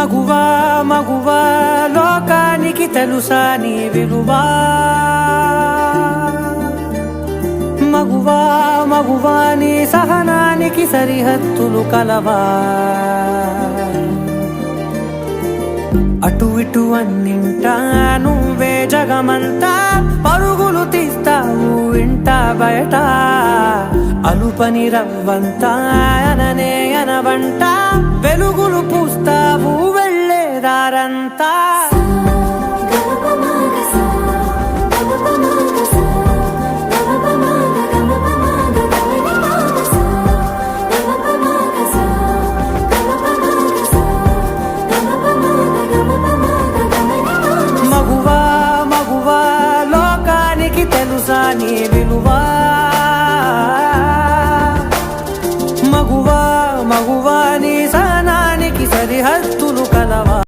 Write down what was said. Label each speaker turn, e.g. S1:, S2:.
S1: మగువా మగువా లోకానికి తెలుసా నీ విలువా మగువా మగువా నీ సహనానికి సరిహద్దులు కలవా అటు ఇటు అన్నింటా నువ్వే జగమంతా పరుగులు తీస్తావు ఇంట బయట అలుపని రవ్వంతా అననే అనవంట వెలుగులు పూస్తావు వెళ్ళేదారంతా మగువా మగువా లోకానికి తెలుసా నీ విలువా మగువా మగువా నీ సహనానికి సరిహద్దులు కలవా